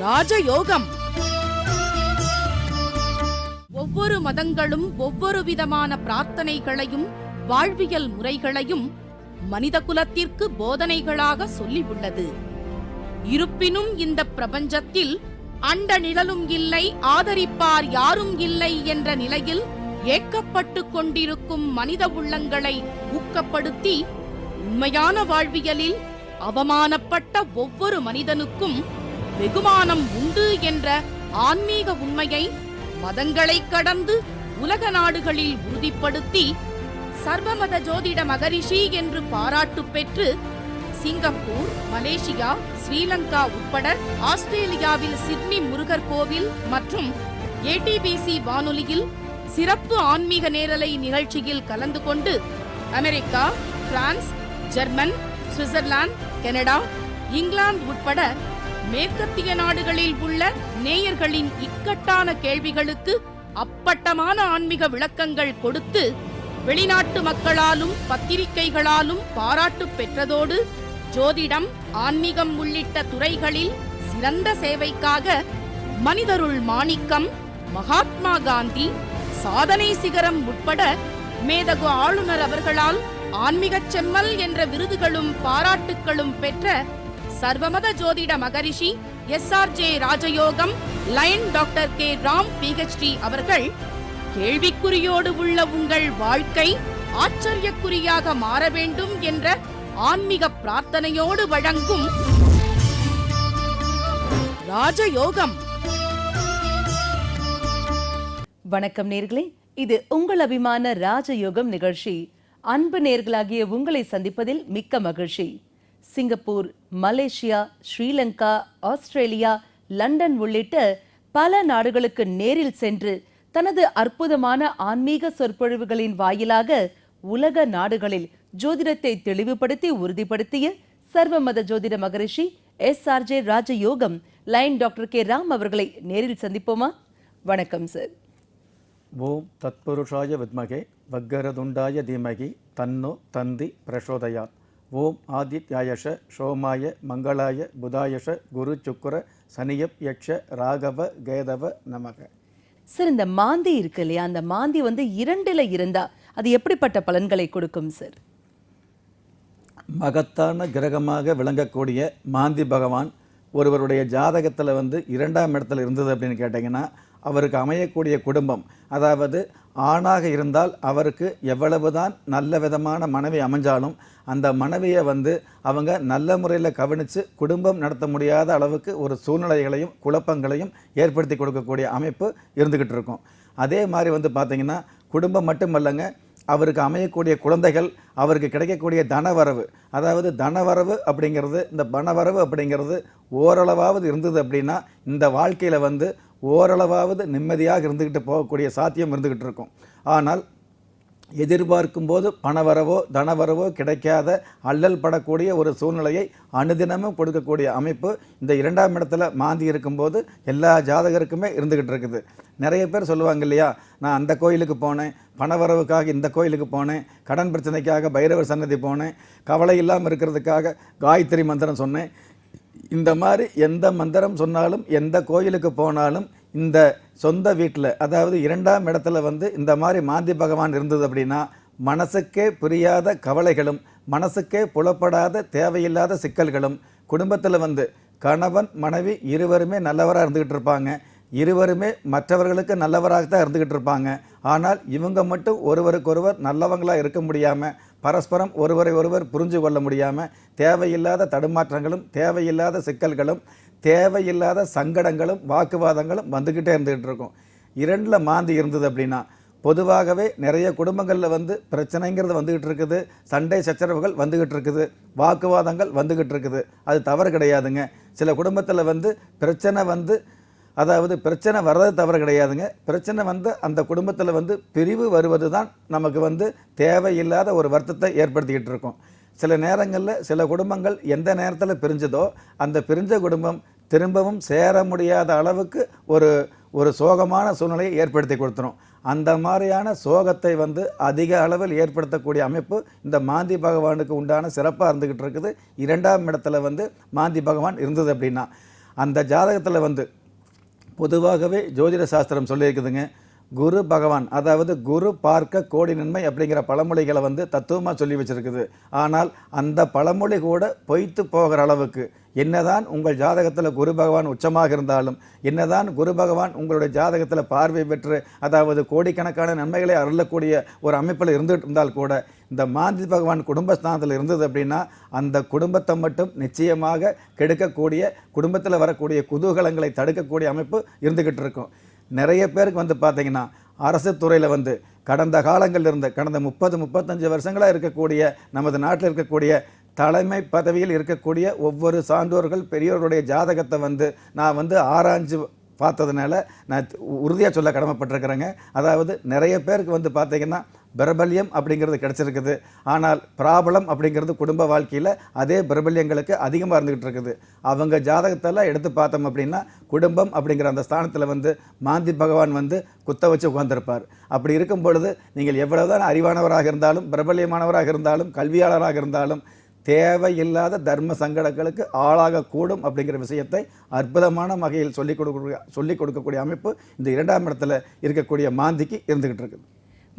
ராஜயோகம். ஒவ்வொரு மதங்களும் ஒவ்வொரு விதமான பிரார்த்தனைகளையும் வாழ்வியல் முறைகளையும் மனித குலத்திற்கு போதனைகளாக சொல்லி உள்ளது. இருப்பினும் இந்த பிரபஞ்சத்தில் அண்ட நிழலும் இல்லை, ஆதரிப்பார் யாரும் இல்லை என்ற நிலையில் ஏக்கப்பட்டு கொண்டிருக்கும் மனித உள்ளங்களை ஊக்கப்படுத்தி உண்மையான வாழ்வியலில் அவமானப்பட்ட ஒவ்வொரு மனிதனுக்கும் வெகுமானம் உண்டு என்ற ஆன்மீக உண்மையை மதங்களை கடந்து உலக நாடுகளில் உறுதிப்படுத்தி சர்வமத ஜோதிட மகரிஷி என்று பாராட்டு பெற்று சிங்கப்பூர், மலேசியா, ஸ்ரீலங்கா உட்பட ஆஸ்திரேலியாவில் சிட்னி முருகர் கோவில் மற்றும் ஏடிபிசி வானொலியில் சிறப்பு ஆன்மீக நேரலை நிகழ்ச்சியில் கலந்து கொண்டு America, France, German, Switzerland, Canada, England உட்பட மேற்கத்திய நாடுகளில் உள்ள நேயர்களின் இக்கட்டான கேள்விகளுக்கு அப்பட்டமான ஆன்மீக விளக்கங்கள் கொடுத்து வெளிநாட்டு மக்களாலும் பத்திரிகைகளாலும் பாராட்டு பெற்றதோடு ஜோதிடம், ஆன்மீகம் உள்ளிட்ட துறைகளில் சிறந்த சேவைக்காக மனிதருள் மாணிக்கம், மகாத்மா காந்தி, சாதனை சிகரம் உட்பட மேதகு ஆளுநர் அவர்களால் ஆன்மீகச் செம்மல் என்ற விருதுகளும் பாராட்டுக்களும் பெற்ற சர்வமத ஜோதிட மகரிஷி SRJ Rajayogam lion doctor K. Ram PhD அவர்கள் கேள்விக்குறியோடு உள்ள உங்கள் வாழ்க்கை ஆச்சரியக்குறியாக மாற வேண்டும் என்ற ஆன்மீக பிரார்த்தனையோடு வழங்கும் ராஜயோகம். வணக்கம் நேர்களே, இது உங்கள் அபிமான ராஜயோகம் நிகழ்ச்சி. அன்பு நேர்களாகிய உங்களை சந்திப்பதில் மிக்க மகிழ்ச்சி. Singapore, Malaysia, Sri Lanka, Australia, London உள்ளிட்ட பல நாடுகளுக்கு நேரில் சென்று தனது அற்புதமான ஆன்மீக சொற்பொழிவுகளின் வாயிலாக உலக நாடுகளில் ஜோதிடத்தை தெளிவுபடுத்தி உறுதிப்படுத்திய சர்வமத ஜோதிட மகரிஷி SRJ Rajayogam lion doctor K. Ram அவர்களை நேரில் சந்திப்போமா? வணக்கம் சார். ஓம் தத்புருஷாய வித்மகே வக்கரதுண்டாய தீமகி தன்னோ தந்தி பிரசோதயாத். ஓம் ஆதித்யாயஷ சோமாய மங்களாய புதாயஷ குரு சுக்கர சனியப் யக்ஷ ராகவ கேதவ நமக. சார், இந்த மாந்தி இருக்கு இல்லையா, அந்த மாந்தி 2ல் இருந்தா அது எப்படிப்பட்ட பலன்களை கொடுக்கும் சார்? மகத்தான கிரகமாக விளங்கக்கூடிய மாந்தி பகவான் ஒருவருடைய ஜாதகத்தில் 2ஆம் இடத்துல இருந்தது அப்படின்னு கேட்டிங்கன்னா அவருக்கு அமையக்கூடிய குடும்பம், அதாவது ஆணாக இருந்தால் அவருக்கு எவ்வளவுதான் நல்ல விதமான மனைவி அமைஞ்சாலும் அந்த மனைவியை அவங்க நல்ல முறையில் கவனித்து குடும்பம் நடத்த முடியாத அளவுக்கு ஒரு சூழ்நிலைகளையும் குழப்பங்களையும் ஏற்படுத்தி கொடுக்கக்கூடிய அமைப்பு இருந்துக்கிட்டு இருக்கும். அதே மாதிரி பார்த்திங்கன்னா குடும்பம் மட்டுமல்லங்க, அவருக்கு அமையக்கூடிய குழந்தைகள், அவருக்கு கிடைக்கக்கூடிய தனவரவு, அதாவது தனவரவு அப்படிங்கிறது, இந்த பணவரவு அப்படிங்கிறது ஓரளவாவது இருந்தது அப்படின்னா இந்த வாழ்க்கையில் ஓரளவாவது நிம்மதியாக இருந்துக்கிட்டு போகக்கூடிய சாத்தியம் இருந்துக்கிட்டு இருக்கும். ஆனால் எதிர்பார்க்கும் போது பணவரவோ தனவரவோ கிடைக்காத அல்லல் படக்கூடிய ஒரு சூழ்நிலையை அனுதினமும் கொடுக்கக்கூடிய அமைப்பு இந்த 2ஆம் இடத்துல மாந்தி இருக்கும்போது எல்லா ஜாதகருக்குமே இருந்துக்கிட்டு இருக்குது. நிறைய பேர் சொல்லுவாங்க இல்லையா, நான் அந்த கோயிலுக்கு போனேன், பணவரவுக்காக இந்த கோயிலுக்கு போனேன், கடன் பிரச்சனைக்காக பைரவர் சன்னதி போனேன், கவலை இல்லாமல் இருக்கிறதுக்காக காயத்ரி மந்திரம் சொன்னேன். இந்த மாதிரி எந்த மந்திரம் சொன்னாலும் எந்த கோயிலுக்கு போனாலும் இந்த சொந்த வீட்டில், அதாவது 2ஆம் இடத்துல இந்த மாதிரி மாந்தி பகவான் இருந்தது அப்படின்னா மனசுக்கே புரியாத கவலைகளும் மனசுக்கே புலப்படாத தேவையில்லாத சிக்கல்களும், குடும்பத்தில் கணவன் மனைவி இருவருமே நல்லவராக இருந்துக்கிட்டு இருப்பாங்க, இருவருமே மற்றவர்களுக்கு நல்லவராகத்தான் இருந்துக்கிட்டு இருப்பாங்க. ஆனால் இவங்க மட்டும் ஒருவருக்கொருவர் நல்லவங்களாக இருக்க முடியாமல், பரஸ்பரம் ஒருவரை ஒருவர் புரிஞ்சு கொள்ள முடியாமல் தேவையில்லாத தடுமாற்றங்களும் தேவையில்லாத சிக்கல்களும் தேவையில்லாத சங்கடங்களும் வாக்குவாதங்களும் வந்துக்கிட்டே இருந்துகிட்டு இருக்கும். 2ல் மாந்தி இருந்தது அப்படின்னா பொதுவாகவே நிறைய குடும்பங்களில் பிரச்சனைங்கிறது வந்துக்கிட்டு இருக்குது, சண்டை சச்சரவுகள் வந்துக்கிட்டு இருக்குது, வாக்குவாதங்கள் வந்துக்கிட்டு இருக்குது. அது தவறு கிடையாதுங்க. சில குடும்பத்தில் பிரச்சனை அதாவது பிரச்சனை வர்றது தவறு கிடையாதுங்க. பிரச்சனை அந்த குடும்பத்தில் பிரிவு வருவது தான் நமக்கு தேவையில்லாத ஒரு வருத்தத்தை ஏற்படுத்திக்கிட்டு இருக்கும். சில நேரங்களில் சில குடும்பங்கள் எந்த நேரத்தில் பிரிஞ்சதோ அந்த பிரிஞ்ச குடும்பம் திரும்பவும் சேர முடியாத அளவுக்கு ஒரு சோகமான சூழ்நிலையை ஏற்படுத்தி கொடுத்துரும். அந்த மாதிரியான சோகத்தை அதிக அளவில் ஏற்படுத்தக்கூடிய அமைப்பு இந்த மாந்தி பகவானுக்கு உண்டான சிறப்பாக இருந்துக்கிட்டு இருக்குது. 2ஆம் இடத்துல மாந்தி பகவான் இருந்தது அப்படின்னா அந்த ஜாதகத்தில் வந்து பொதுவாகவே ஜோதிட சாஸ்திரம் சொல்லியிருக்குதுங்க, குரு பகவான், அதாவது குரு பார்க்க கோடி நன்மை அப்படிங்கிற பழமொழிகளை வந்து தத்துவமாக சொல்லி வச்சிருக்குது. ஆனால் அந்த பழமொழி கூட பொய்த்து போகிற அளவுக்கு என்னதான் உங்கள் ஜாதகத்தில் குரு பகவான் உச்சமாக இருந்தாலும், என்னதான் குரு பகவான் உங்களுடைய ஜாதகத்தில் பார்வை பெற்று அதாவது கோடிக்கணக்கான நன்மைகளை அருளக்கூடிய ஒரு அமைப்பில் இருந்துகிட்டு இருந்தால் கூட, இந்த மாந்தி பகவான் குடும்பஸ்தானத்தில் இருந்தது அப்படின்னா அந்த குடும்பத்தை மட்டும் நிச்சயமாக கெடுக்கக்கூடிய, குடும்பத்தில் வரக்கூடிய குதூகலங்களை தடுக்கக்கூடிய அமைப்பு இருந்துக்கிட்டு இருக்கும். நிறைய பேருக்கு வந்து பார்த்தீங்கன்னா அரசு துறையில் வந்து கடந்த காலங்களில் இருந்து கடந்த 30-35 வருஷங்களாக இருக்கக்கூடிய நமது நாட்டில் இருக்கக்கூடிய தலைமை பதவியில் இருக்கக்கூடிய ஒவ்வொரு சான்றோர்கள் பெரியோருடைய ஜாதகத்தை வந்து நான் வந்து ஆராய்ஞ்சு பார்த்ததுனால நான் உறுதியாக சொல்ல கடமைப்பட்டிருக்கிறேங்க. அதாவது நிறைய பேருக்கு வந்து பார்த்தீங்கன்னா பிரபல்யம் அப்படிங்கிறது கிடச்சிருக்குது. ஆனால் பிராபலம் அப்படிங்கிறது குடும்ப வாழ்க்கையில் அதே பிரபல்யங்களுக்கு அதிகமாக இருந்துக்கிட்டு இருக்குது. அவங்க ஜாதகத்தெல்லாம் எடுத்து பார்த்தோம் அப்படின்னா குடும்பம் அப்படிங்கிற அந்த ஸ்தானத்தில் வந்து மாந்தி பகவான் வந்து குத்த வச்சு உட்கார்ந்துருப்பார். அப்படி இருக்கும் பொழுது நீங்கள் எவ்வளவுதான் அறிவானவராக இருந்தாலும், பிரபல்யமானவராக இருந்தாலும், கல்வியாளராக இருந்தாலும் தேவையில்லாத தர்ம சங்கடங்களுக்கு ஆளாகக்கூடும் அப்படிங்கிற விஷயத்தை அற்புதமான வகையில் சொல்லிக் கொடுக்கக்கூடிய அமைப்பு இந்த 2ஆம் இடத்துல இருக்கக்கூடிய மாந்திக்கு இருந்துகிட்டு இருக்குது.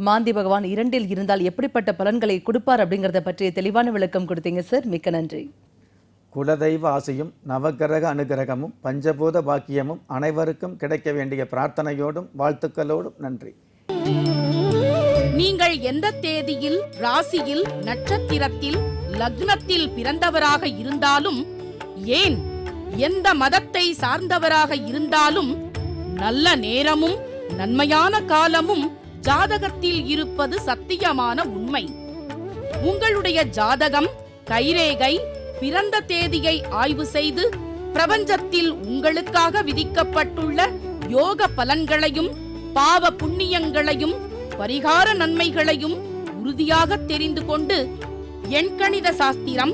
மாந்தி பகவான் 2இல் இருந்தால் எப்படிப்பட்ட பலன்களை கொடுப்பார் அப்படிங்கறத பற்றிய தெளிவான விளக்கம் கொடுத்தீங்க சார், மிக்க நன்றி. குலதெய்வ ஆசையும் நவகிரக அனுகிரகமும் பஞ்சபூத பாக்கியமும் அனைவருக்கும் கிடைக்க வேண்டிய பிரார்த்தனையோடும் வாழ்த்துக்களோடும் நன்றி. நீங்கள் எந்த தேதியில், ராசியில், நட்சத்திரத்தில், லக்னத்தில் பிறந்தவராக இருந்தாலும், ஏன் எந்த மதத்தை சார்ந்தவராக இருந்தாலும், நல்ல நேரமும் நன்மையான காலமும் ஜாதகத்தில் இருப்பது சத்தியமான உண்மை. உங்களுடைய ஜாதகம், கைரேகை, பிறந்த தேதியை ஆய்வு செய்து பிரபஞ்சத்தில் உங்களுக்காக விதிக்கப்பட்டுள்ள யோக பலன்களையும் பாவ புண்ணியங்களையும் பரிகார நன்மைகளையும் உறுதியாக தெரிந்து கொண்டு எண்கணித சாஸ்திரம்,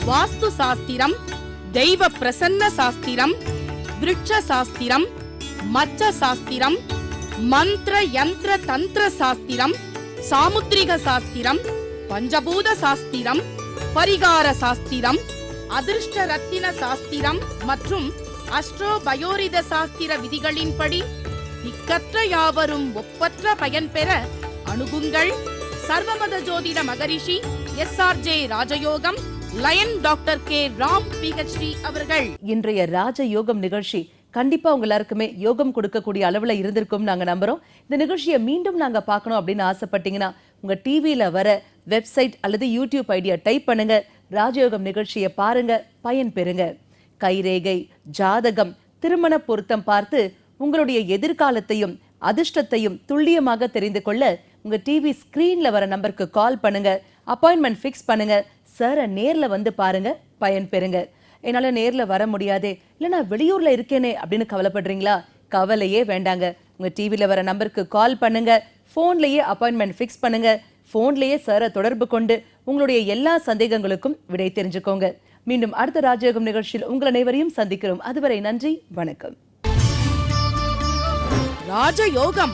வாஸ்து சாஸ்திரம், தெய்வ பிரசன்ன சாஸ்திரம், விருட்ச சாஸ்திரம், மச்ச சாஸ்திரம், மந்திர யந்திர தந்திர சாஸ்திரம், சாமுத்திரிக சாஸ்திரம், பஞ்சபூத சாஸ்திரம், பரிகார சாஸ்திரம், அதிர்ஷ்ட ரத்தின சாஸ்திரம் மற்றும் அஸ்ட்ரோ பயோரித சாஸ்திர விதிகளின்படி திக்கற்ற யாவரும் ஒப்பற்ற பயன் பெற அணுகுங்கள். சர்வமத ஜோதிட மகரிஷி SRJ Rajayogam, lion doctor K Ram PhD அவர்கள். இன்றைய ராஜயோகம் நிகழ்ச்சி கண்டிப்பா உங்க எல்லாருக்குமே யோகம் கொடுக்கக்கூடிய அளவுல இருந்திருக்கும் நாங்க நம்புறோம். இந்த நிகழ்ச்சியை மீண்டும் நாங்க பார்க்கணும் அப்படின்னு ஆசைப்பட்டீங்கன்னா உங்க டிவியில வர வெப்சைட் அல்லது யூடியூப் ஐடியா டைப் பண்ணுங்க, ராஜயோகம் நிகழ்ச்சியை பாருங்க, பயன் பெறுங்க. கைரேகை, ஜாதகம், திருமண பொருத்தம் பார்த்து உங்களுடைய எதிர்காலத்தையும் அதிர்ஷ்டத்தையும் துல்லியமாக தெரிந்து கொள்ள உங்க டிவி ஸ்கிரீன்ல வர நம்பருக்கு கால் பண்ணுங்க, அப்பாயின்மெண்ட் ஃபிக்ஸ் பண்ணுங்க, சாரை நேர்ல வந்து பாருங்க, பயன் பெறுங்க. என்னால நேர்ல வர முடியாதே, இல்ல நான் வெளியூர்ல இருக்கேனே அப்படின்னு கவலைப்படுறீங்களா? கவலையே வேண்டாங்க. உங்க டிவில வர நம்பருக்கு கால் பண்ணுங்க, போன்லயே அப்பாயின்மெண்ட் ஃபிக்ஸ் பண்ணுங்க, போன்லயே சாரை தொடர்பு கொண்டு உங்களுடைய எல்லா சந்தேகங்களுக்கும் விடை தெரிஞ்சுக்கோங்க. மீண்டும் அடுத்த ராஜயோகம் நிகழ்ச்சியில் உங்கள் அனைவரையும் சந்திக்கிறோம். அதுவரை நன்றி, வணக்கம். ராஜயோகம்.